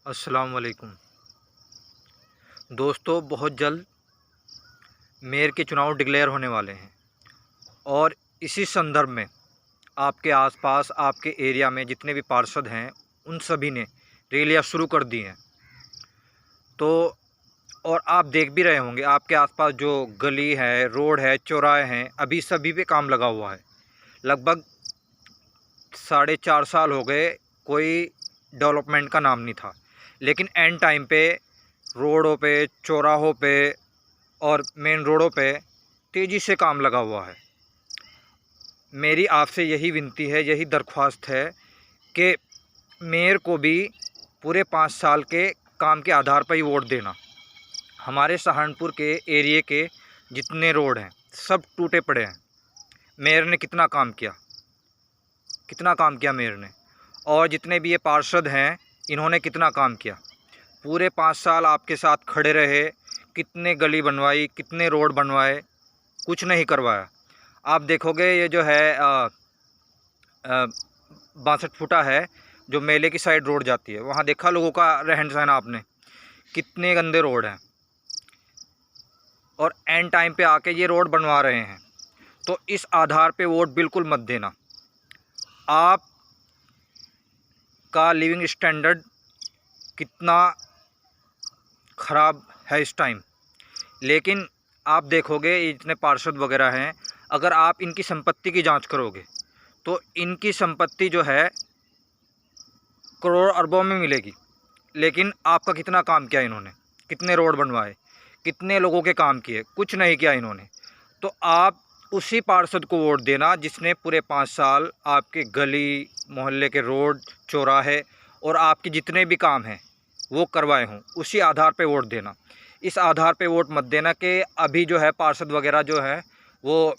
अस्सलाम वालेकुम दोस्तों। बहुत जल्द मेयर के चुनाव डिक्लेयर होने वाले हैं और इसी संदर्भ में आपके आसपास आपके एरिया में जितने भी पार्षद हैं उन सभी ने रैलियां शुरू कर दी हैं। तो और आप देख भी रहे होंगे आपके आसपास जो गली है, रोड है, चौराहे हैं, अभी सभी पे काम लगा हुआ है। लगभग 4.5 साल हो गए, कोई डेवलपमेंट का नाम नहीं था, लेकिन एंड टाइम पे रोडों पे, चौराहों पे और मेन रोडों पे तेज़ी से काम लगा हुआ है। मेरी आपसे यही विनती है, यही दरख्वास्त है कि मेयर को भी पूरे 5 साल के काम के आधार पर ही वोट देना। हमारे सहारनपुर के एरिए के जितने रोड हैं सब टूटे पड़े हैं। मेयर ने कितना काम किया, कितना काम किया मेयर ने, और जितने भी ये पार्षद हैं इन्होंने कितना काम किया। पूरे 5 साल आपके साथ खड़े रहे, कितने गली बनवाई, कितने रोड बनवाए, कुछ नहीं करवाया। आप देखोगे ये जो है 62 फुटा है जो मेले की साइड रोड जाती है, वहाँ देखा लोगों का रहन सहन आपने, कितने गंदे रोड हैं। और एंड टाइम पे आके ये रोड बनवा रहे हैं। तो इस आधार पे वोट बिल्कुल मत देना। आप का लिविंग स्टैंडर्ड कितना ख़राब है इस टाइम, लेकिन आप देखोगे इतने पार्षद वगैरह हैं, अगर आप इनकी संपत्ति की जांच करोगे तो इनकी संपत्ति जो है करोड़ अरबों में मिलेगी। लेकिन आपका कितना काम किया इन्होंने, कितने रोड बनवाए, कितने लोगों के काम किए, कुछ नहीं किया इन्होंने। तो आप उसी पार्षद को वोट देना जिसने पूरे 5 साल आपके गली मोहल्ले के रोड, चौराहे और आपके जितने भी काम हैं वो करवाए हों। उसी आधार पे वोट देना। इस आधार पे वोट मत देना कि अभी जो है पार्षद वगैरह जो है वो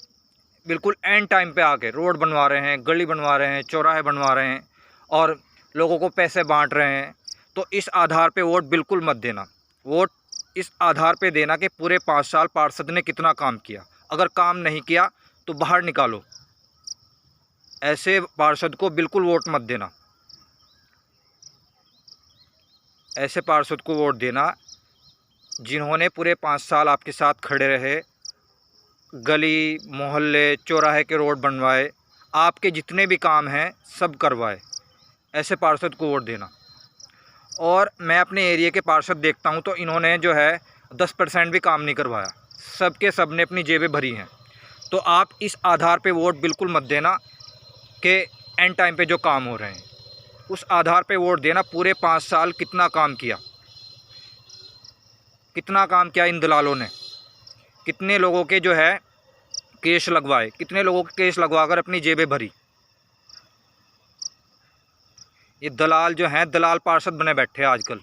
बिल्कुल एंड टाइम पे आके रोड बनवा रहे हैं, गली बनवा रहे हैं, चौराहे बनवा रहे हैं और लोगों को पैसे बांट रहे हैं। तो इस आधार पे वोट बिल्कुल मत देना। वोट इस आधार पे देना कि पूरे 5 साल पार्षद ने कितना काम किया। अगर काम नहीं किया तो बाहर निकालो। ऐसे पार्षद को बिल्कुल वोट मत देना। ऐसे पार्षद को वोट देना जिन्होंने पूरे 5 साल आपके साथ खड़े रहे, गली मोहल्ले चौराहे के रोड बनवाए, आपके जितने भी काम हैं सब करवाए। ऐसे पार्षद को वोट देना। और मैं अपने एरिया के पार्षद देखता हूं तो इन्होंने जो है 10% भी काम नहीं करवाया। सबके सब ने अपनी जेबें भरी हैं। तो आप इस आधार पे वोट बिल्कुल मत देना कि एंड टाइम पे जो काम हो रहे हैं। उस आधार पे वोट देना पूरे 5 साल कितना काम किया, कितना काम किया इन दलालों ने, कितने लोगों के जो है केस लगवाए, कितने लोगों के केस लगवाकर अपनी जेबें भरी। ये दलाल जो हैं दलाल पार्षद बने बैठे हैं आजकल।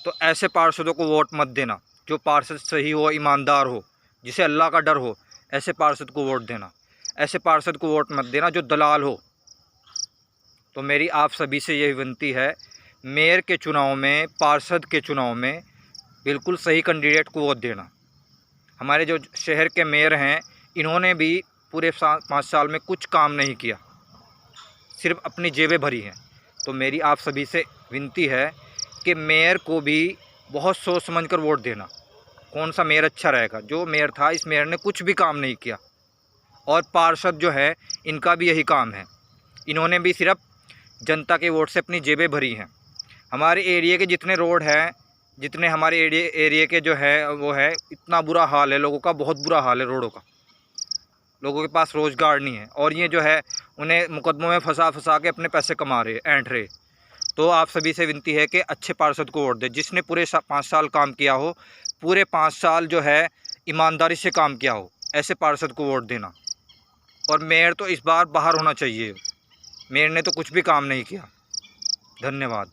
तो ऐसे पार्षदों को वोट मत देना। जो पार्षद सही हो, ईमानदार हो, जिसे अल्लाह का डर हो, ऐसे पार्षद को वोट देना। ऐसे पार्षद को वोट मत देना जो दलाल हो। तो मेरी आप सभी से यही विनती है, मेयर के चुनाव में, पार्षद के चुनाव में बिल्कुल सही कैंडिडेट को वोट देना। हमारे जो शहर के मेयर हैं इन्होंने भी पूरे 5 साल में कुछ काम नहीं किया, सिर्फ अपनी जेबें भरी हैं। तो मेरी आप सभी से विनती है कि मेयर को भी बहुत सोच समझ कर वोट देना। कौन सा मेयर अच्छा रहेगा। जो मेयर था, इस मेयर ने कुछ भी काम नहीं किया। और पार्षद जो है इनका भी यही काम है, इन्होंने भी सिर्फ जनता के वोट से अपनी जेबें भरी हैं। हमारे एरिया के जितने रोड हैं, जितने हमारे एरिया के जो है वो है, इतना बुरा हाल है लोगों का, बहुत बुरा हाल है रोडों का। लोगों के पास रोज़गार नहीं है और ये जो है उन्हें मुकदमों में फंसा के अपने पैसे कमा रहे, ऐंठ रहे। तो आप सभी से विनती है कि अच्छे पार्षद को वोट दें जिसने पूरे 5 साल काम किया हो, पूरे 5 साल जो है ईमानदारी से काम किया हो। ऐसे पार्षद को वोट देना। और मेयर तो इस बार बाहर होना चाहिए। मेयर ने तो कुछ भी काम नहीं किया। धन्यवाद।